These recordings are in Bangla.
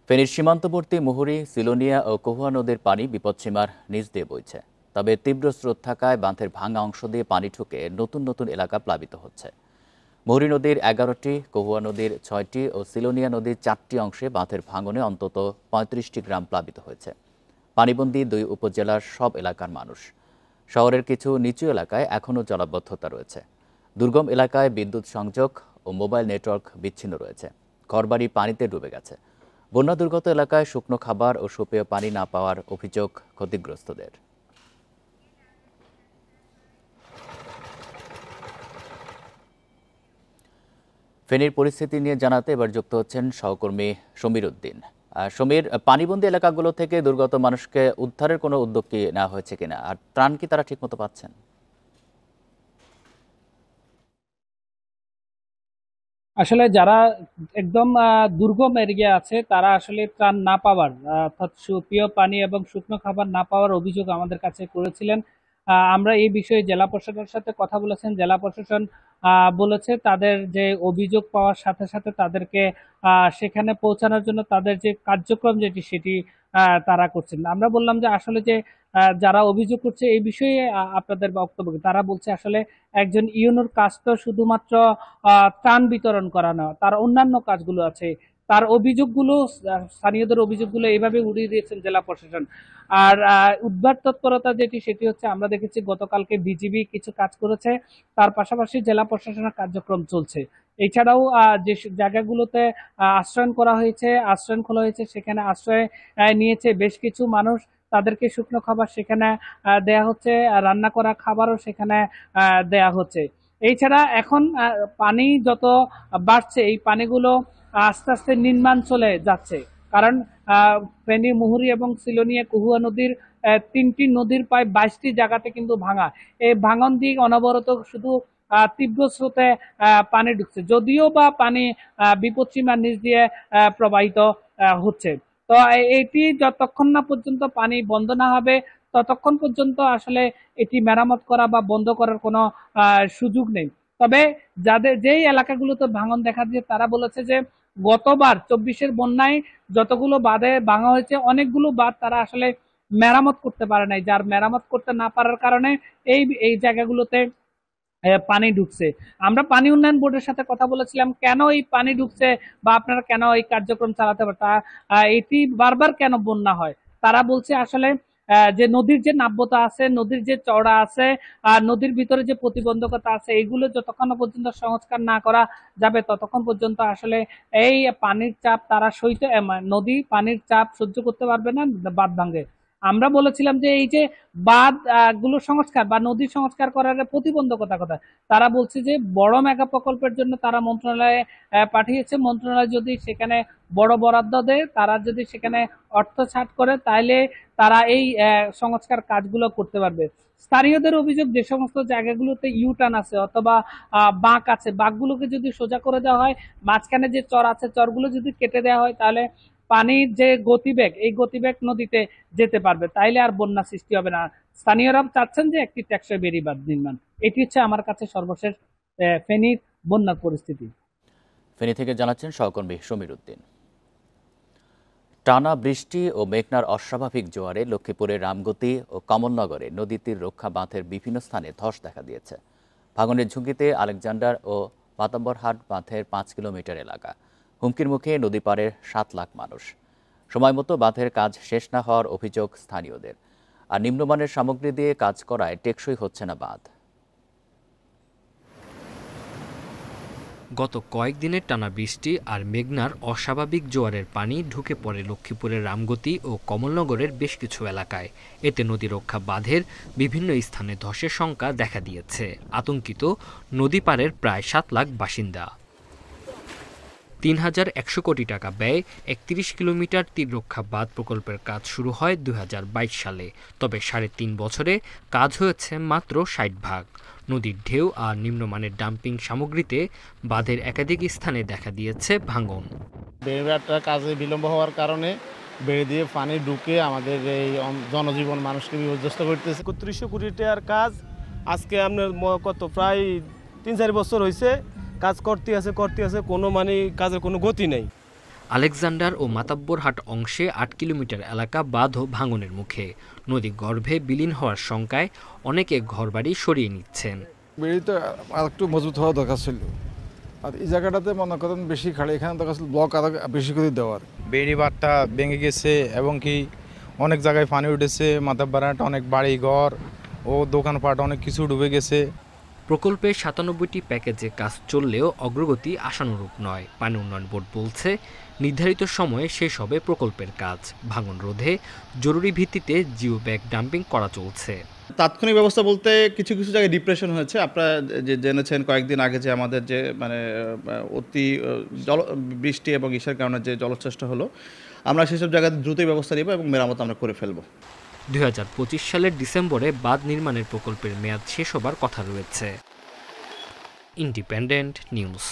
ফেনীর সীমান্তবর্তী মুহুরী, সিলোনিয়া ও কহুয়া নদীর পানি বিপদসীমার নিচ দিয়ে বইছে। তবে তীব্র স্রোত থাকায় বাঁধের ভাঙা অংশ দিয়ে পানি ঢুকে নতুন নতুন এলাকা প্লাবিত হচ্ছে। মুহুরী নদীর 11টি, কহুয়া নদীর 6টি ও সিলোনিয়া নদীর 4টি অংশে বাঁধের ভাঙনে অন্তত 35টি গ্রাম প্লাবিত হয়েছে। পানিবন্দী 2 উপজেলার সব এলাকার মানুষ। শহরের কিছু নিচু এলাকায় এখনও জলাবদ্ধতা রয়েছে। দুর্গম এলাকায় বিদ্যুৎ সংযোগ ও মোবাইল নেটওয়ার্ক বিচ্ছিন্ন রয়েছে। ঘরবাড়ি পানিতে ডুবে গেছে। বন্যা দুর্গত এলাকায় শুকনো খাবার ও সুপেয় পানি না পাওয়ার অভিযোগ ক্ষতিগ্রস্তদের। ফেনীর পরিস্থিতি নিয়ে জানাতে এবার যুক্ত হচ্ছেন সহকর্মী সমীর উদ্দিন। সমীর, পানিবন্দী এলাকাগুলো থেকে দুর্গত মানুষকে উদ্ধারের কোনো উদ্যোগ কি নেওয়া হয়েছে কিনা, আর ত্রাণ কি তারা ঠিকমতো পাচ্ছেন? আসলে যারা একদম দুর্গম এরিয়া আছে তারা আসলে ত্রাণ না পাওয়ার অর্থাৎ সুপেয় পানি এবং শুকনো খাবার না পাওয়ার অভিযোগ আমাদের কাছে করেছিলেন। আমরা এই বিষয়ে জেলা প্রশাসনের সাথে কথা বলেছেন। জেলা প্রশাসন বলেছে তাদের যে অভিযোগ পাওয়ার সাথে সাথে তাদেরকে সেখানে পৌঁছানোর জন্য তাদের যে কার্যক্রম যেটি সেটি তারা করছেন। আমরা বললাম যে আসলে যে যারা অভিযোগ করছে এই বিষয়ে আপনাদের বক্তব্য কি? তারা বলছে আসলে একজন ইউনোর কাজ তো শুধুমাত্র ত্রাণ বিতরণ করা না, তার অন্যান্য কাজগুলো আছে। তার অভিযোগগুলো স্থানীয়দের অভিযোগগুলো এইভাবে উড়িয়ে দিয়েছেন জেলা প্রশাসন। আর উদ্ধার তৎপরতা যেটি সেটি হচ্ছে আমরা দেখেছি গতকালকে বিজিবি কিছু কাজ করেছে, তার পাশাপাশি জেলা প্রশাসনের কার্যক্রম চলছে। এছাড়াও যে জায়গাগুলোতে আশ্রয়ন করা হয়েছে, আশ্রয়ন খোলা হয়েছে, সেখানে আশ্রয় নিয়েছে বেশ কিছু মানুষ। তাদেরকে শুকনো খাবার সেখানে দেয়া হচ্ছে, রান্না করা খাবারও সেখানে দেয়া হচ্ছে। এছাড়া এখন পানি যত বাড়ছে এই পানিগুলো আস্তে আস্তে নিম্নাঞ্চলে যাচ্ছে। কারণ ফেনী, মুহুরী এবং সিলোনিয়া, কহুয়া নদীর 3টি নদীর প্রায় 22টি জায়গাতে কিন্তু ভাঙা। এই ভাঙন দিক অনবরত শুধু তীব্র স্রোতে পানি ঢুকছে, যদিও বা পানি বিপদসীমার নিচ দিয়ে প্রবাহিত হচ্ছে। তো এটি যতক্ষণ না পর্যন্ত পানি বন্ধ না হবে ততক্ষণ পর্যন্ত আসলে এটি মেরামত করা বা বন্ধ করার কোনো সুযোগ নেই। তবে যাদের যেই এলাকাগুলোতে ভাঙন দেখা দিয়েছে তারা বলেছে যে গতবার 24-এর বন্যায় যতগুলো বাঁধে ভাঙা হয়েছে অনেকগুলো বাঁধ তারা আসলে মেরামত করতে পারে নাই, যার মেরামত করতে না পারার কারণে এই এই জায়গাগুলোতে পানি ঢুকছে। আমরা পানি উন্নয়ন বোর্ডের সাথে কথা বলেছিলাম কেন এই পানি ঢুকছে বা আপনারা কেন এই কার্যক্রম চালাতে পারে তা এটি বারবার কেন বন্যা হয়। তারা বলছে আসলে যে নদীর যে নাব্যতা আছে, নদীর যে চওড়া আছে, আর নদীর ভিতরে যে প্রতিবন্ধকতা আছে, এগুলো যতক্ষণ পর্যন্ত সংস্কার না করা যাবে ততক্ষণ পর্যন্ত আসলে এই পানির চাপ তারা সইতে নদী পানির চাপ সহ্য করতে পারবে না, বাঁধ ভাঙে। আমরা বলেছিলাম যে এই যে বাঁধ গুলো সংস্কার বা নদী সংস্কার করার প্রতিবন্ধকতা কথা তারা বলছে যে বড় মেগা প্রকল্পের জন্য তারা মন্ত্রণালয়ে পাঠিয়েছে। মন্ত্রণালয় যদি সেখানে বড় বরাদ্দ দেয়, তারা যদি সেখানে অর্থ ছাড় করে, তাহলে তারা এই সংস্কার কাজগুলো করতে পারবে। স্থানীয়দের অভিযোগ যে সমস্ত জায়গাগুলোতে ইউটার্ন আছে অথবা বাঁক আছে, বাঁকগুলোকে যদি সোজা করে দেওয়া হয়, মাঝখানে যে চর আছে চরগুলো যদি কেটে দেওয়া হয়, তাহলে পানির যে গতিবেগ এই গতিবেগ নদীতে যেতে পারবে, তাইলে আর বন্যা সৃষ্টি হবে না। স্থানীয়রা চাচ্ছেন যে একটি টেকসই বেড়িবাঁধ নির্মাণ। এটি হচ্ছে আমার কাছে সর্বশেষ ফেনীর বন্যার পরিস্থিতি। ফেনী থেকে জানাচ্ছেন সহকর্মী সমীর উদ্দিন। টানা বৃষ্টি ও মেঘনার অস্বাভাবিক জোয়ারে লক্ষ্মীপুরের রামগতি ও কমলনগরে নদী তীর রক্ষা বাঁধের বিভিন্ন স্থানে ধস দেখা দিয়েছে। ভাঙনের ঝুঁকিতে আলেকজান্ডার ও পাতাম্বরহাট বাঁধের 5 কিলোমিটার এলাকা। হুমকির মুখে নদী পাড়ের 7 লাখ মানুষ। সময়মতো বাঁধের কাজ শেষ না হওয়ার অভিযোগ স্থানীয়দের। আর নিম্নমানের সামগ্রী দিয়ে কাজ করায় টেকসই হচ্ছে না বাঁধ। গত কয়েকদিনের টানা বৃষ্টি আর মেঘনার অস্বাভাবিক জোয়ারের পানি ঢুকে পড়ে লক্ষ্মীপুরের রামগতি ও কমলনগরের বেশ কিছু এলাকায়। এতে নদী রক্ষা বাঁধের বিভিন্ন স্থানে ধসের শঙ্কা দেখা দিয়েছে। আতঙ্কিত নদী পাড়ের প্রায় 7 লাখ বাসিন্দা। ৩,১০০ কোটি টাকা ব্যয় ৩১ কিলোমিটার তীররক্ষা বাঁধ প্রকল্পের কাজ শুরু হয় ২০২২ সালে। তবে ৩.৫ বছরে কাজ হয়েছে মাত্র ৬০ ভাগ। নদীর ঢেউ আর নিম্নমানের ডাম্পিং সামগ্রীতে বাঁধের একাধিক স্থানে দেখা দিয়েছে ভাঙন। বেড়িবাঁধটা কাজে বিলম্ব হওয়ার কারণে বেড়ে দিয়ে পানি ঢুকে আমাদের এই জনজীবন মানুষকে বিপর্যস্ত করতেছে। ৩১০০ কোটি টাকার কাজ আজকে আপনার কত প্রায় ৩-৪ বছর হয়েছে কাজ করতে আছে কোনো কাজের কোনো গতি নেই। আলেকজান্ডার ও মাতাব্বরহাট অংশে ৮ কিলোমিটার এলাকা বাঁধ ও ভাঙনের মুখে। নদী গর্ভে বিলীন হওয়ার শঙ্কায় অনেকে ঘরবাড়ি সরিয়ে নিচ্ছেন। বেড়িতে আর একটু মজবুত হওয়া দরকার ছিল, আর এই জায়গাটাতে মনে করেন বেশি খাড়ে, এখানে দরকার ছিল ব্লক আরো বেশি করে দেওয়ার। বেড়িবাঁধটা ভেঙে গেছে এবং কি অনেক জায়গায় পানি উঠেছে, মাথাবাড়াটা অনেক বাড়ি ঘর ও দোকানপাট অনেক কিছু ডুবে গেছে। প্রকল্পে ৯৭টি প্যাকেজে কাজ চললেও অগ্রগতি আশানুরূপ নয়। পানি উন্নয়ন বোর্ড বলছে নির্ধারিত সময়ে শেষ হবে প্রকল্পের কাজ। ভাঙন রোধে জরুরি ভিত্তিতে জিও ব্যাগ ডাম্পিং করা চলছে। তাৎক্ষণিক ব্যবস্থা বলতে কিছু কিছু জায়গায় ডিপ্রেশন হয়েছে। আপনারা যে জেনেছেন কয়েকদিন আগে যে আমাদের যে মানে অতি বৃষ্টি এবং ইসের কারণে যে জলোচ্ছ্বাসটা হলো, আমরা সেসব জায়গায় দ্রুতই ব্যবস্থা নেব এবং মেরামত আমরা করে ফেলব। ২০২৫ সালের ডিসেম্বরে বাঁধ নির্মাণের প্রকল্পের মেয়াদ শেষ হবার কথা রয়েছে। Independent news.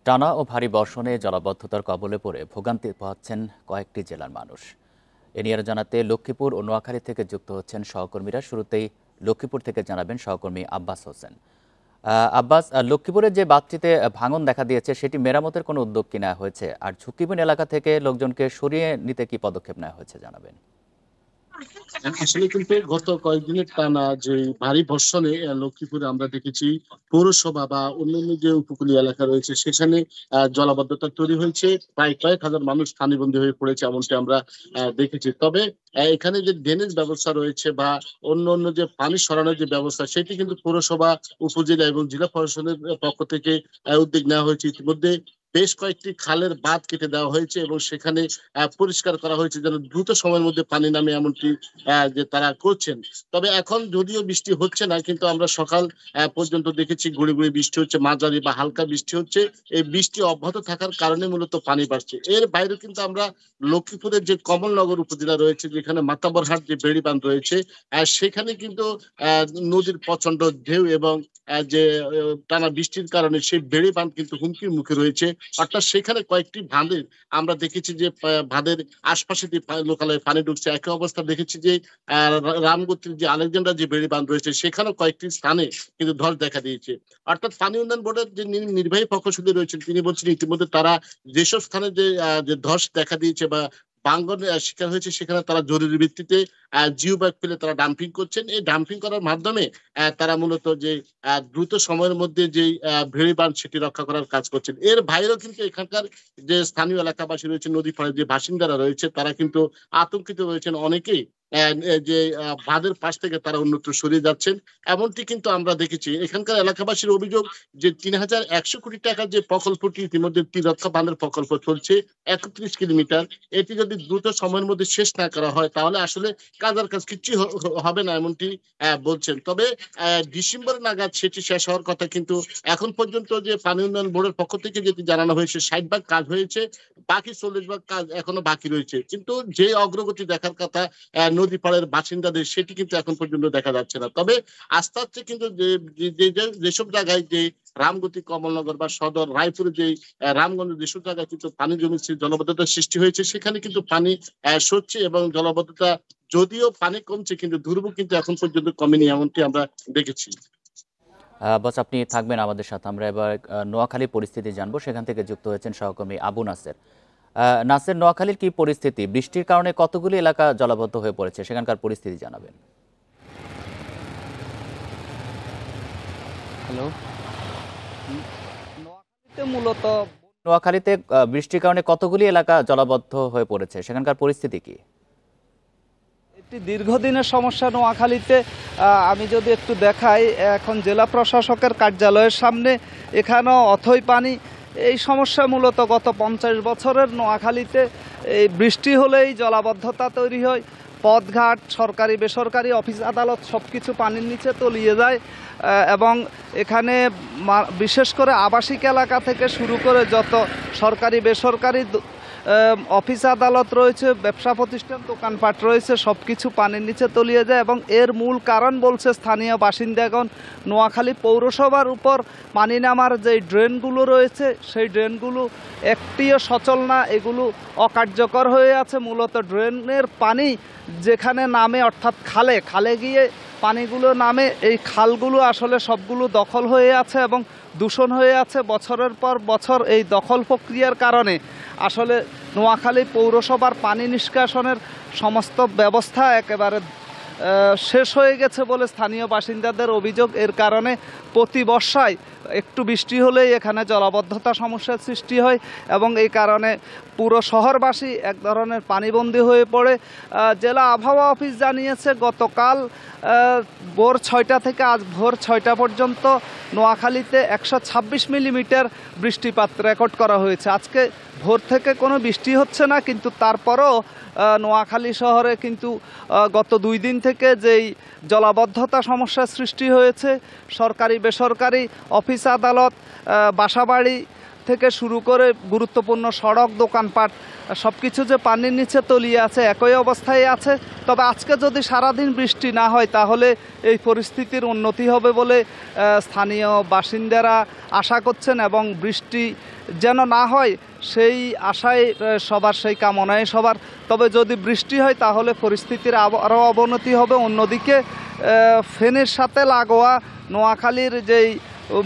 টানা ও ভারী বর্ষণে জলাবদ্ধতার কবলে পড়ে ভোগান্তি পোহাচ্ছেন কয়েকটি জেলার মানুষ। এ নিয়ে জানাতে লক্ষ্মীপুর ও নোয়াখালী থেকে যুক্ত হচ্ছেন সহকর্মীরা। শুরুতেই লক্ষ্মীপুর থেকে জানাবেন সহকর্মী আব্বাস হোসেন। আব্বাস, লক্ষ্মীপুরের যে বাঁধটিতে ভাঙন দেখা দিয়েছে সেটি মেরামতের কোনো উদ্যোগ কি নেওয়া হয়েছে, আর ঝুঁকিপূর্ণ এলাকা থেকে লোকজনকে সরিয়ে নিতে কি পদক্ষেপ নেওয়া হয়েছে জানাবেন। আসলে কিন্তু গত কয়েকদিনের টানা যে ভারী বর্ষণে লক্ষ্মীপুরে আমরা দেখেছি পৌরসভা বা অন্যান্য যে উপকূলীয় এলাকা রয়েছে সেখানে জলাবদ্ধতা তৈরি হয়েছে, প্রায় কয়েক হাজার মানুষ পানিবন্দী হয়ে পড়েছে এমনটি আমরা দেখেছি। তবে এখানে যে ড্রেনেজ ব্যবস্থা রয়েছে বা অন্য অন্য যে পানি সরানোর যে ব্যবস্থা সেটি কিন্তু পৌরসভা, উপজেলা এবং জেলা প্রশাসনের পক্ষ থেকে উদ্যোগ নেওয়া হয়েছে। ইতিমধ্যে বেশ কয়েকটি খালের বাঁধ কেটে দেওয়া হয়েছে এবং সেখানে পরিষ্কার করা হয়েছে যেন দ্রুত সময়ের মধ্যে পানি নামে, এমনটি যে তারা করছেন। তবে এখন যদিও বৃষ্টি হচ্ছে না, কিন্তু আমরা সকাল পর্যন্ত দেখেছি গুঁড়ি গুঁড়ি বৃষ্টি হচ্ছে, মাঝারি বা হালকা বৃষ্টি হচ্ছে। এই বৃষ্টি অব্যাহত থাকার কারণে মূলত পানি বাড়ছে। এর বাইরে কিন্তু আমরা লক্ষ্মীপুরের যে কমলনগর উপজেলা রয়েছে, যেখানে মাতাবরহাট যে বেড়ি বাঁধ রয়েছে, সেখানে কিন্তু নদীর প্রচন্ড ঢেউ এবং যে টানা বৃষ্টির কারণে সেই বেড়ি বাঁধ কিন্তু হুমকির মুখে রয়েছে। অর্থাৎ সেখানে কয়েকটি বাঁধের আমরা দেখেছি যে বাঁধের আশপাশে দিয়ে লোকালয়ে পানি ঢুকছে। একই অবস্থা দেখেছি যে রামগতির যে আলেকজান্ডার যে বেড়ি বাঁধ রয়েছে সেখানেও কয়েকটি স্থানে কিন্তু ধস দেখা দিয়েছে। অর্থাৎ পানি উন্নয়ন বোর্ডের যে নির্বাহী প্রকৌশলী রয়েছেন তিনি বলছেন ইতিমধ্যে তারা যেসব স্থানে যে ধস দেখা দিয়েছে বা ভাঙনের শিকার হয়েছে সেখানে তারা জরুরি ভিত্তিতে জিও ব্যাগ ফেলে তারা ডাম্পিং করছেন। এই ডাম্পিং করার মাধ্যমে তারা মূলত যে দ্রুত সময়ের মধ্যে যে ভেড়ি বাঁধ সেটি রক্ষা করার কাজ করছেন। এর বাইরেও কিন্তু এখানকার যে স্থানীয় এলাকাবাসী রয়েছে, নদী পাড়ের যে বাসিন্দারা রয়েছে তারা কিন্তু আতঙ্কিত রয়েছেন। অনেকেই যে বাঁধের পাশ থেকে তারা অন্যত্র সরিয়ে যাচ্ছেন এমনটি কিন্তু আমরা দেখেছি। এখানকার এলাকাবাসীর অভিযোগ যে ৩,১০০ কোটি টাকার যে প্রকল্পটি ইতিমধ্যে তীররক্ষা বাঁধের প্রকল্প চলছে ৩১ কিলোমিটার, এটি যদি দ্রুত সময়ের মধ্যে শেষ না করা হয় তাহলে আসলে কাজের কাজ কিচ্ছু হবে না এমনটি বলছেন। তবে ডিসেম্বর নাগাদ সেটি শেষ হওয়ার কথা, কিন্তু এখন পর্যন্ত যে পানি উন্নয়ন বোর্ডের পক্ষ থেকে যেটি জানানো হয়েছে ৬০ ভাগ কাজ হয়েছে, বাকি ৪০ ভাগ কাজ এখনো বাকি রয়েছে। কিন্তু যে অগ্রগতি দেখার কথা নদী পাড়ের বাসিন্দাদের সেটি কিন্তু এখন পর্যন্ত দেখা যাচ্ছে না। তবে আস্তে আস্তে কিন্তু যেসব জায়গায় যে রামগতি, কমলনগর বা সদর, রায়পুরে যে রামগঞ্জ যেসব জায়গায় কিন্তু পানি জমেছে, জলাবদ্ধতার সৃষ্টি হয়েছে সেখানে কিন্তু পানি সরছে এবং জলাবদ্ধতা যদিও পানি কমছে কিন্তু দুর্ভোগ কিন্তু এখন পর্যন্ত কমেনি এমনটি আমরা দেখেছি। বস, আপনি থাকবেন আমাদের সাথে। আমরা এবার নোয়াখালী পরিস্থিতি জানবো। সেখান থেকে যুক্ত হয়েছেন সহকর্মী আবু নাসের। নাসের, নোয়াখালীর কি পরিস্থিতি? বৃষ্টির কারণে কতগুলি এলাকা জলাবদ্ধ হয়ে পড়েছে, সেখানকার পরিস্থিতি জানাবেন। হ্যালো, মূলত নোয়াখালীতে বৃষ্টির কারণে কতগুলি এলাকা জলাবদ্ধ হয়ে পড়েছে, সেখানকার পরিস্থিতি কি? একটি দীর্ঘদিনের সমস্যা নোয়াখালীতে। আমি যদি একটু দেখাই, এখন জেলা প্রশাসকের কার্যালয়ের সামনে এখানেও অথই পানি। এই সমস্যা মূলত গত ৫০ বছরের নোয়াখালীতে এই বৃষ্টি হলেই জলাবদ্ধতা তৈরি হয়। পথঘাট, সরকারি বেসরকারি অফিস আদালত সব কিছু পানির নিচে তলিয়ে যায় এবং এখানে বিশেষ করে আবাসিক এলাকা থেকে শুরু করে যত সরকারি বেসরকারি অফিস আদালত রয়েছে, ব্যবসা প্রতিষ্ঠান, দোকানপাট রয়েছে, সব কিছু পানির নিচে তলিয়ে যায়। এবং এর মূল কারণ বলছে স্থানীয় বাসিন্দাগণ, নোয়াখালী পৌরসভার উপর পানি নামার যে ড্রেনগুলো রয়েছে সেই ড্রেনগুলো একটিও সচল না, এগুলো অকার্যকর হয়ে আছে। মূলত ড্রেনের পানি যেখানে নামে অর্থাৎ খালে গিয়ে পানিগুলো নামে এই খালগুলো আসলে সবগুলো দখল হয়ে আছে এবং দূষণ হয়ে আছে। বছরের পর বছর এই দখল প্রক্রিয়ার কারণে আসলে নোয়াখালী পৌরসভার পানি নিষ্কাশনের সমস্ত ব্যবস্থা একেবারে শেষ হয়ে গেছে বলে স্থানীয় বাসিন্দাদের অভিযোগ। এর কারণে প্রতি বর্ষায় একটু বৃষ্টি হলেই এখানে জলাবদ্ধতা সমস্যার সৃষ্টি হয় এবং এই কারণে পুরো শহরবাসী এক ধরনের পানিবন্দী হয়ে পড়ে। জেলা আবহাওয়া অফিস জানিয়েছে গতকাল ভোর 6টা থেকে আজ ভোর 6টা পর্যন্ত নোয়াখালীতে 126 মিলিমিটার বৃষ্টিপাত রেকর্ড করা হয়েছে। আজকে ভোর থেকে কোনো বৃষ্টি হচ্ছে না, কিন্তু তারপরও নোয়াখালী শহরে কিন্তু গত 2 দিন থেকে যেই জলাবদ্ধতা সমস্যার সৃষ্টি হয়েছে, সরকারি বেসরকারি অফিস আদালত বাসাবাড়ি থেকে শুরু করে গুরুত্বপূর্ণ সড়ক দোকানপাট সব কিছু যে পানির নিচে তলিয়ে আছে, একই অবস্থায় আছে। তবে আজকে যদি সারাদিন বৃষ্টি না হয় তাহলে এই পরিস্থিতির উন্নতি হবে বলে স্থানীয় বাসিন্দারা আশা করছেন এবং বৃষ্টি যেন না হয় সেই আশায় সবার, সেই কামনায় সবার। তবে যদি বৃষ্টি হয় তাহলে পরিস্থিতির আরও অবনতি হবে। অন্যদিকে ফেনীর সাথে লাগোয়া নোয়াখালীর যেই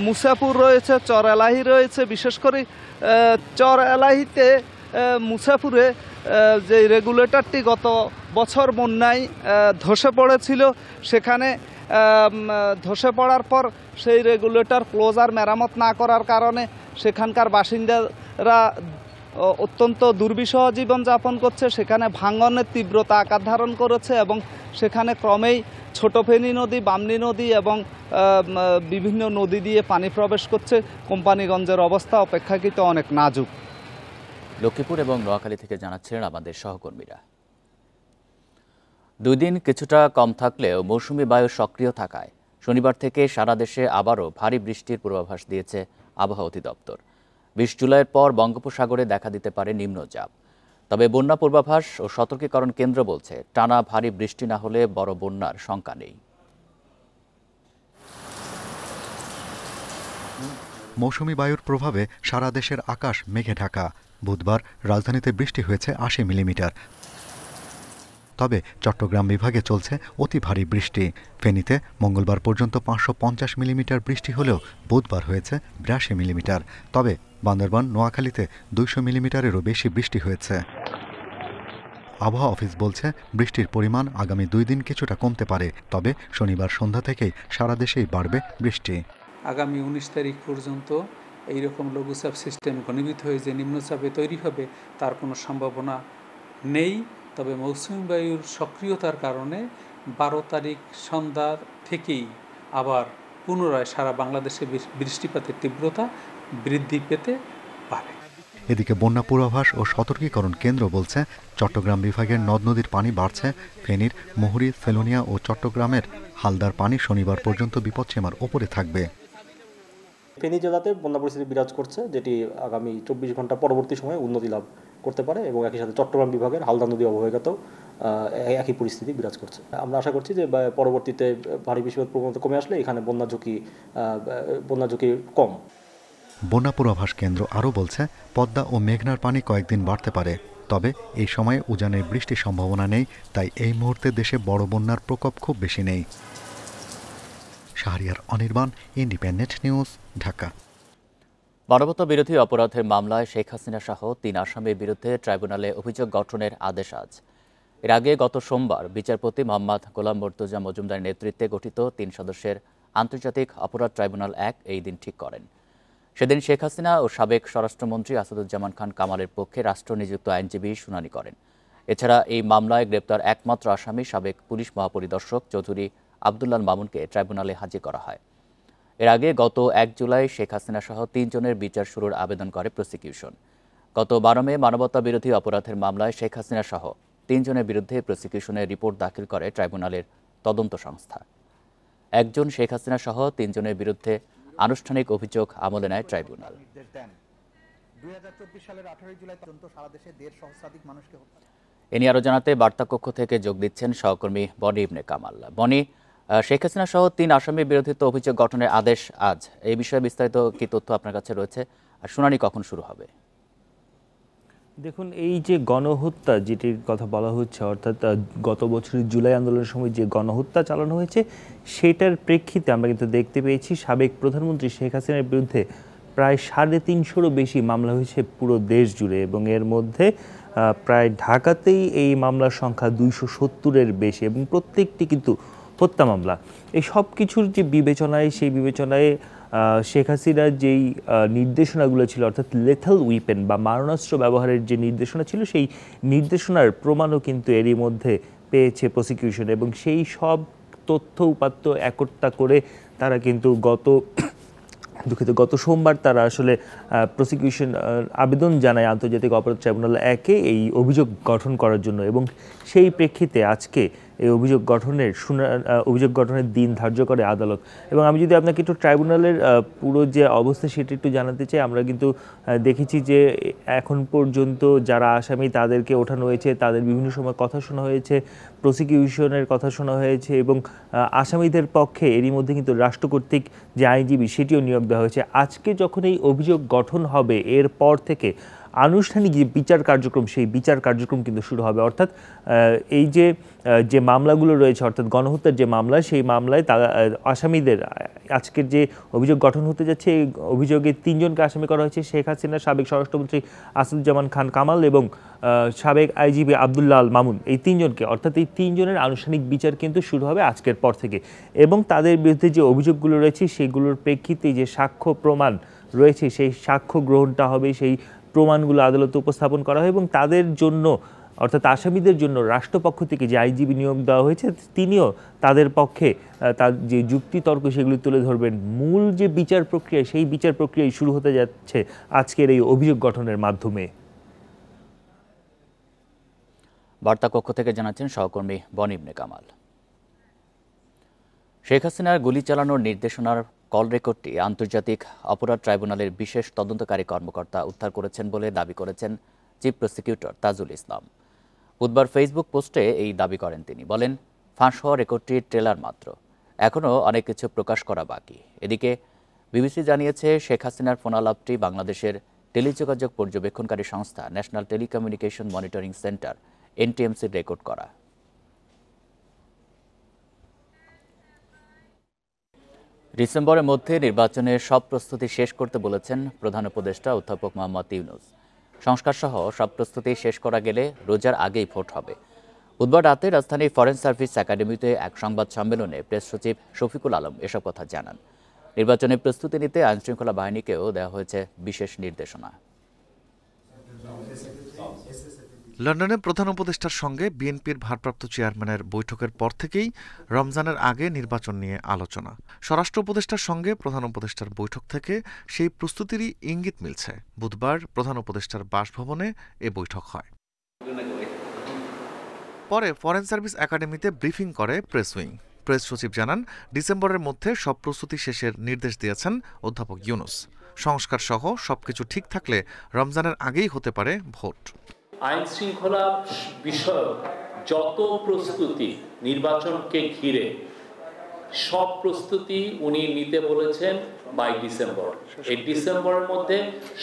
মুসাপুর রয়েছে, চর এলাহি রয়েছে, বিশেষ করে চর এলাহিতে মুসাপুরে যে রেগুলেটরটি গত বছর বন্যায় ধসে পড়েছিল, সেখানে ধসে পড়ার পর সেই রেগুলেটর ক্লোজার মেরামত না করার কারণে সেখানকার বাসিন্দারা অত্যন্ত দুর্বিষহ জীবনযাপন করছে। সেখানে ভাঙনের তীব্রতা আকার ধারণ করেছে এবং সেখানে ক্রমেই ছোট ফেনী নদী, বামনী নদী এবং বিভিন্ন নদী দিয়ে পানি প্রবেশ করছে। কোম্পানিগঞ্জের অবস্থা অপেক্ষাকৃত অনেক নাজুক। লক্ষ্মীপুর এবং নোয়াখালী থেকে জানাচ্ছেন আমাদের সহকর্মীরা। 2 দিন কিছুটা কম থাকলেও মৌসুমি বায়ু সক্রিয় থাকায় শনিবার থেকে সারা দেশে আবারও ভারী বৃষ্টির পূর্বাভাস দিয়েছে আবহাওয়া অধিদপ্তর। 20 জুলাইয়ের পর বঙ্গোপসাগরে দেখা দিতে পারে নিম্নচাপ। তবে বন্যা পূর্বাভাস ও সতর্কীকরণ কেন্দ্র বলছে টানা ভারী বৃষ্টি না হলে বড় বন্যার শঙ্কা নেই। মৌসুমি বায়ুর প্রভাবে সারা দেশের আকাশ মেঘে ঢাকা। বুধবার রাজধানীতে বৃষ্টি হয়েছে 80 মিলিমিটার। তবে চট্টগ্রাম বিভাগে চলছে অতি ভারী বৃষ্টি। ফেনীতে মঙ্গলবার পর্যন্ত 550 মিলিমিটার বৃষ্টি হলেও বুধবার হয়েছে 82 মিলিমিটার। তবে বান্দরবান, নোয়াখালীতে 200 মিলিমিটারেরও বেশি বৃষ্টি হয়েছে। আবহাওয়া অফিস বলছে বৃষ্টির পরিমাণ আগামী 2 দিন কিছুটা কমতে পারে, তবে শনিবার সন্ধ্যা থেকেই সারা দেশেই বাড়বে বৃষ্টি। আগামী 19 তারিখ পর্যন্ত এইরকম লঘুচাপ সিস্টেম ঘনীভূত হয়ে যে নিম্নচাপে তৈরি হবে তার কোনো সম্ভাবনা নেই। তবে মৌসুমী বায়ুর সক্রিয়তার কারণে 12 তারিখ সন্ধ্যা থেকেই আবার পুনরায় সারা বাংলাদেশে বৃষ্টিপাতের তীব্রতা বৃদ্ধি পেতে পারে। এদিকে বন্যা পূর্বাভাস ও সতর্কীকরণ কেন্দ্র বলছে চট্টগ্রাম বিভাগের নদ নদীর পানি বাড়ছে। ফেনীর মুহুরী, সেলোনিয়া ও চট্টগ্রামের হালদার পানি শনিবার পর্যন্ত বিপদসীমার ওপরে থাকবে। ফেনী জেলাতে বন্যা পরিস্থিতি বিরাজ করছে, যেটি আগামী 24 ঘন্টা পরবর্তী সময়ে উন্নতি লাভ করতে পারে এবং একই সাথে চট্টগ্রাম বিভাগের হালদা নদী অববাহিকাতেও একই পরিস্থিতি বিরাজ করছে। আমরা আশা করছি যে পরবর্তীতে ভারী বৃষ্টিপাত প্রবণতা কমে আসলে এখানে বন্যা ঝুঁকি কম। বন্যা পূর্বাভাস কেন্দ্র আরও বলছে পদ্মা ও মেঘনার পানি কয়েকদিন বাড়তে পারে। তবে এই সময়ে উজানের বৃষ্টির সম্ভাবনা নেই, তাই এই মুহূর্তে দেশে বড় বন্যার প্রকোপ খুব বেশি নেই। Shahriar Anirban, independent news, Dhaka. মানবতা বিরোধী অপরাধের মামলায় শেখ হাসিনা সহ 3 আসামির বিরুদ্ধে ট্রাইব্যুনালে অভিযোগ গঠনের আদেশ আজ। এর আগে গত সোমবার বিচারপতি মোহাম্মদ গোলাম মর্তুজা মজুমদারের নেতৃত্বে গঠিত 3 সদস্যের আন্তর্জাতিক অপরাধ ট্রাইব্যুনাল 1 এই দিন ঠিক করেন। সেদিন শেখ হাসিনা ও সাবেক স্বরাষ্ট্রমন্ত্রী আসাদুজ্জামান খান কামালের পক্ষে রাষ্ট্রনিযুক্ত আইনজীবী শুনানি করেন। এছাড়া এই মামলায় গ্রেপ্তার একমাত্র আসামি সাবেক পুলিশ মহাপরিদর্শক চৌধুরী আবদুল্লাহ মামুনকে ট্রাইব্যুনালে হাজির করা হয়। এর আগে গত 1 জুলাই শেখ হাসিনা সহ 3 জনের বিচার শুরুর আবেদন করে প্রসিকিউশন। গত 12 মে মানবতা বিরোধী অপরাধের মামলায় শেখ হাসিনা সহ 3 জনের বিরুদ্ধে প্রসিকিউশনের রিপোর্ট দাখিল করে ট্রাইব্যুনালের তদন্ত সংস্থা। একজন শেখ হাসিনা সহ 3 জনের বিরুদ্ধে আনুষ্ঠানিক অভিযোগ আমলে নেয় ট্রাইব্যুনাল। 2024 সালের 18 জুলাই পর্যন্ত সারা দেশে 1.5 সহস্রাধিক মানুষকে হত্যা। এ নিয়ে আরও জানাতে বার্তা কক্ষ থেকে যোগ দিচ্ছেন সহকর্মী বনি ইবনে কামাল। বনি, শেখ হাসিনা সহ 3 আসামির বিরুদ্ধে তো অভিযোগ গঠনের আদেশ আজ, এই বিষয়ে বিস্তারিত কি তথ্য আপনার কাছে রয়েছে আর শুনানি কখন শুরু হবে? দেখুন, এই যে গণহত্যা যেটির কথা বলা হচ্ছে, অর্থাৎ গত বছরের জুলাই আন্দোলনের সময় যে গণহত্যা চালানো হয়েছে, সেটার প্রেক্ষিতে আমরা কিন্তু দেখতে পেয়েছি সাবেক প্রধানমন্ত্রী শেখ হাসিনার বিরুদ্ধে প্রায় 350-রও বেশি মামলা হয়েছে পুরো দেশ জুড়ে, এবং এর মধ্যে প্রায় ঢাকাতেই এই মামলার সংখ্যা 270-এর বেশি, এবং প্রত্যেকটি কিন্তু হত্যা মামলা। এই সব কিছুর যে বিবেচনায়, সেই বিবেচনায় শেখ হাসিনার যেই নির্দেশনাগুলো ছিল, অর্থাৎ লেথাল উইপেন বা মারণাস্ত্র ব্যবহারের যে নির্দেশনা ছিল, সেই নির্দেশনার প্রমাণও কিন্তু এরই মধ্যে পেয়েছে প্রসিকিউশন, এবং সেই সব তথ্য উপাত্ত একত্রিত করে তারা কিন্তু গত সোমবার তারা আসলে প্রসিকিউশন আবেদন জানায় আন্তর্জাতিক অপরাধ ট্রাইব্যুনাল 1-এ এই অভিযোগ গঠন করার জন্য, এবং সেই প্রেক্ষিতে আজকে এই অভিযোগ গঠনের দিন ধার্য করে আদালত। এবং আমি যদি আপনাকে একটু ট্রাইব্যুনালের পুরো যে অবস্থা সেটা একটু জানাতে চাই, আমরা কিন্তু দেখেছি যে এখন পর্যন্ত যারা আসামি তাদেরকে ওঠানো হয়েছে, তাদের বিভিন্ন সময় কথা শোনা হয়েছে, প্রসিকিউশনের কথা শোনা হয়েছে, এবং আসামিদের পক্ষে এরই মধ্যে কিন্তু রাষ্ট্র কর্তৃক যে আইনজীবী সেটিও নিয়োগ দেওয়া হয়েছে। আজকে যখন এই অভিযোগ গঠন হবে, এরপর থেকে আনুষ্ঠানিক যে বিচার কার্যক্রম, সেই বিচার কার্যক্রম কিন্তু শুরু হবে। অর্থাৎ এই যে মামলাগুলো রয়েছে, অর্থাৎ গণহত্যার যে মামলা, সেই মামলায় তারা আসামিদের আজকের যে অভিযোগ গঠন হতে যাচ্ছে, এই অভিযোগে 3 জনকে আসামি করা হয়েছে। শেখ হাসিনার সাবেক স্বরাষ্ট্রমন্ত্রী আসাদুজ্জামান খান কামাল এবং সাবেক আইজিপি আব্দুল্লাহ আল মামুন, এই 3 জনকে, অর্থাৎ এই 3 জনের আনুষ্ঠানিক বিচার কিন্তু শুরু হবে আজকের পর থেকে। এবং তাদের বিরুদ্ধে যে অভিযোগগুলো রয়েছে সেগুলোর প্রেক্ষিতে যে সাক্ষ্য প্রমাণ রয়েছে, সেই সাক্ষ্য গ্রহণটা হবে, সেই প্রমাণগুলো আদালতে উপস্থাপন করা হয়, এবং তাদের জন্য, অর্থাৎ আসামিদের জন্য রাষ্ট্রপক্ষ থেকে যে আইনজীবী নিয়োগ দেওয়া হয়েছে, তিনিও তাদের পক্ষে তার যে যুক্তিতর্ক সেগুলি তুলে ধরবেন। মূল যে বিচার প্রক্রিয়া, সেই বিচার প্রক্রিয়াই শুরু হতে যাচ্ছে আজকের এই অভিযোগ গঠনের মাধ্যমে। বার্তা কক্ষ থেকে জানাচ্ছেন সহকর্মী বনিবনে কামাল। শেখ হাসিনার গুলি চালানোর নির্দেশনার কল রেকর্ডটি আন্তর্জাতিক অপরাধ ট্রাইব্যুনালের বিশেষ তদন্তকারী কর্মকর্তা উদ্ধার করেছেন বলে দাবি করেছেন চিফ প্রসিকিউটর তাজুল ইসলাম। বুধবার ফেসবুক পোস্টে এই দাবি করেন তিনি। বলেন, ফাঁস হওয়া রেকর্ডটির ট্রেলার মাত্র, এখনও অনেক কিছু প্রকাশ করা বাকি। এদিকে বিবিসি জানিয়েছে, শেখ হাসিনার ফোনালাপটি বাংলাদেশের টেলিযোগাযোগ পর্যবেক্ষণকারী সংস্থা ন্যাশনাল টেলিকমিউনিকেশন মনিটরিং সেন্টার NTMCর রেকর্ড করা। ডিসেম্বরের মধ্যে নির্বাচনের সব প্রস্তুতি শেষ করতে বলেছেন প্রধান উপদেষ্টা অধ্যাপক মোহাম্মদ ইউনূস। সংস্কারসহ সব প্রস্তুতি শেষ করা গেলে রোজার আগেই ভোট হবে। বুধবার রাতে রাজধানীর ফরেন সার্ভিস একাডেমিতে এক সংবাদ সম্মেলনে প্রেস সচিব শফিকুল আলম এসব কথা জানান। নির্বাচনের প্রস্তুতি নিতে আইনশৃঙ্খলা বাহিনীকেও দেওয়া হয়েছে বিশেষ নির্দেশনা। লন্ডনে প্রধান উপদেষ্টার সঙ্গে বিএনপির ভারপ্রাপ্ত চেয়ারম্যানের বৈঠকের পর থেকেই রমজানের আগে নির্বাচন নিয়ে আলোচনা। স্বরাষ্ট্র উপদেষ্টার সঙ্গে প্রধান উপদেষ্টার বৈঠক থেকে সেই প্রস্তুতিরই ইঙ্গিত মিলছে। বুধবার প্রধান উপদেষ্টার বাসভবনে এ বৈঠক হয়। পরে ফরেন সার্ভিস একাডেমিতে ব্রিফিং করে প্রেস উইং। প্রেস সচিব জানান, ডিসেম্বরের মধ্যে সব প্রস্তুতি শেষের নির্দেশ দিয়েছেন অধ্যাপক ইউনূস। সংস্কার সহ সবকিছু ঠিক থাকলে রমজানের আগেই হতে পারে ভোট। আইন শৃঙ্খলা বিষয়ক যত প্রস্তুতি নির্বাচনকে ঘিরে, সব প্রস্তুতি উনি নিতে বলেছেন বাই ডিসেম্বর। এই ডিসেম্বরের মধ্যে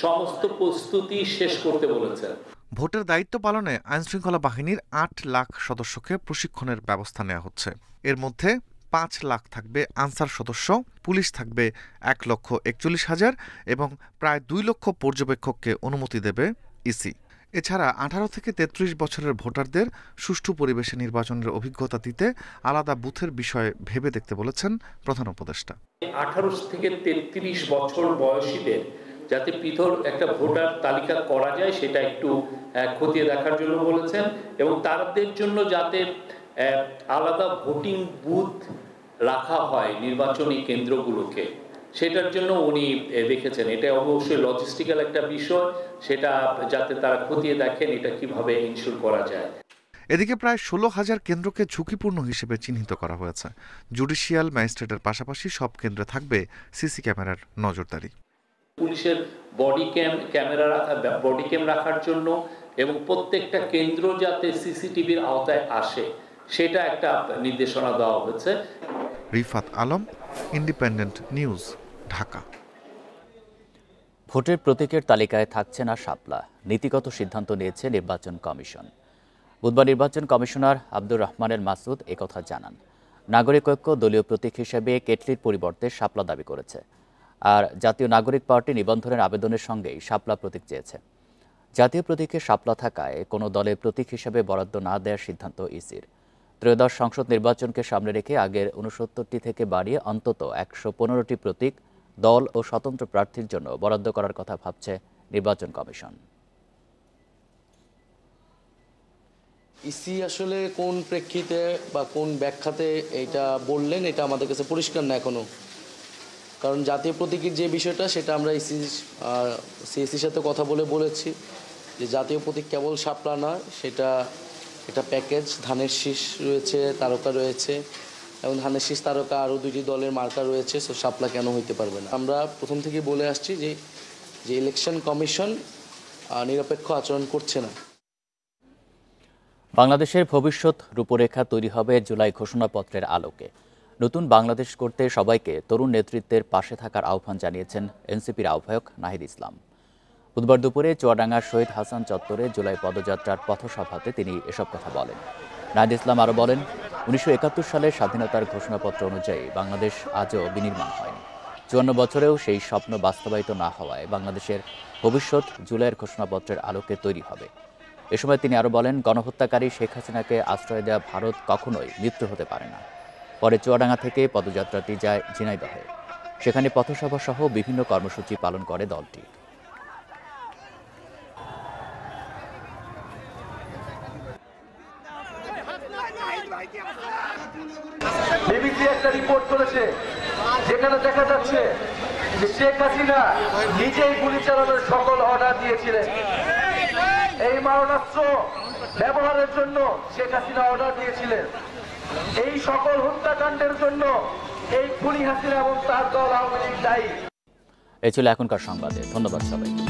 সমস্ত প্রস্তুতি শেষ করতে বলেছেন। ভোটের দায়িত্ব পালনে আইনশৃঙ্খলা বাহিনীর 8 লাখ সদস্যকে প্রশিক্ষণের ব্যবস্থা নেওয়া হচ্ছে। এর মধ্যে 5 লাখ থাকবে আনসার সদস্য, পুলিশ থাকবে 1,41,000 এবং প্রায় 2 লক্ষ পর্যবেক্ষককে অনুমতি দেবে ইসি। এছাড়া 18 থেকে 33 বছরের ভোটারদের সুষ্ঠু পরিবেশে নির্বাচনের অভিজ্ঞতা দিতে আলাদা বুথের বিষয়ে ভেবে দেখতে বলেছেন প্রধান উপদেষ্টা। 18 থেকে 33 বছর বয়সীদের যাতে পৃথক একটা ভোটার তালিকা করা যায় সেটা একটু খতিয়ে দেখার জন্য বলেছেন, এবং তাদের জন্য যাতে আলাদা ভোটিং বুথ রাখা হয় নির্বাচনী কেন্দ্রগুলোকে, সেটার জন্য উনি দেখেছেন। এটা অবশ্যই লজিস্টিক্যাল একটা বিষয়, সেটা যাতে তারা খতিয়ে দেখেন এটা কিভাবে ইনশিওর করা যায়। এদিকে প্রায় 16,000 কেন্দ্রকে ঝুঁকিপূর্ণ হিসেবে চিহ্নিত করা হয়েছে। জুডিশিয়াল ম্যাজিস্ট্রেটের পাশাপাশি সব কেন্দ্রে থাকবে সিসি ক্যামেরার নজরদারি। পুলিশের বডি ক্যাম রাখার জন্য এবং প্রত্যেকটা কেন্দ্র যাতে সিসিটিভির আওতায় আসে সেটা একটা নির্দেশনা দেওয়া হয়েছে। Rifat Alam, independent news, Dhaka. ভোটের প্রতীকের তালিকায় থাকছে না শাপলা, নীতিগত সিদ্ধান্ত নিয়েছে নির্বাচন কমিশন। বুধবার নির্বাচন কমিশনার আব্দুর রহমানের মাসুদ একথা জানান। নাগরিক ঐক্য দলীয় প্রতীক হিসেবে কেটলির পরিবর্তে শাপলা দাবি করেছে, আর জাতীয় নাগরিক পার্টি নিবন্ধনের আবেদনের সঙ্গেই শাপলা প্রতীক চেয়েছে। জাতীয় প্রতীকে শাপলা থাকায় কোনো দলের প্রতীক হিসেবে বরাদ্দ না দেওয়ার সিদ্ধান্ত ইসির। ত্রয়োদশ সংসদ নির্বাচনকে সামনে রেখে আগের ৬৯টি থেকে বাড়িয়ে অন্তত ১১৫টি প্রতীক দল ও স্বতন্ত্র প্রার্থীর জন্য বরাদ্দ করার কথা ভাবছে নির্বাচন কমিশন। ইসি আসলে কোন প্রেক্ষিতে বা কোন ব্যাখ্যাতে এটা বললেন এটা আমাদের কাছে পরিষ্কার না এখনো, কারণ জাতীয় প্রতীকের যে বিষয়টা সেটা আমরা সিএসির সাথে কথা বলেছি যে জাতীয় প্রতীক কেবল শাপলা না, সেটা এটা প্যাকেজ। ধানের শীষ রয়েছে, তারকা রয়েছে, এবং ধানের শীষ তারকা আরও 2টি দলের মার্কা রয়েছে, সো শাপলা কেন হইতে পারবে না। আমরা প্রথম থেকে বলে আসছি যে ইলেকশন কমিশন নিরপেক্ষ আচরণ করছে না। বাংলাদেশের ভবিষ্যৎ রূপরেখা তৈরি হবে জুলাই ঘোষণাপত্রের আলোকে। নতুন বাংলাদেশ করতে সবাইকে তরুণ নেতৃত্বের পাশে থাকার আহ্বান জানিয়েছেন এনসিপির আহ্বায়ক নাহিদ ইসলাম। বুধবার দুপুরে চুয়াডাঙ্গার শহীদ হাসান চত্বরে জুলাই পদযাত্রার পথসভাতে তিনি এসব কথা বলেন। নাহিদ ইসলাম আরও বলেন, ১৯৭১ সালের স্বাধীনতার ঘোষণাপত্র অনুযায়ী বাংলাদেশ আজও বিনির্মাণ হয়নি। ৫৪ বছরেও সেই স্বপ্ন বাস্তবায়িত না হওয়ায় বাংলাদেশের ভবিষ্যৎ জুলাইয়ের ঘোষণাপত্রের আলোকে তৈরি হবে। এ সময় তিনি আরও বলেন, গণহত্যাকারী শেখ হাসিনাকে আশ্রয় দেওয়া ভারত কখনোই মিত্র হতে পারে না। পরে চুয়াডাঙ্গা থেকে পদযাত্রাটি যায় ঝিনাইদহে। সেখানে পথসভা সহ বিভিন্ন কর্মসূচি পালন করে দলটি। বিবিসি একটা রিপোর্ট করেছে যেখানে দেখা যাচ্ছে যে শেখ হাসিনা নিজেই গুলি চালানোর সকল অর্ডার দিয়েছিলেন। এই মারণাস্ত্র ব্যবহারের জন্য শেখ হাসিনা অর্ডার দিয়েছিলেন। এই সকল হত্যাকাণ্ডের জন্য এই খুনি হাসিনা এবং তার দল আওয়ামী লীগ দায়ী। এই ছিল এখনকার সংবাদে। ধন্যবাদ সবাইকে।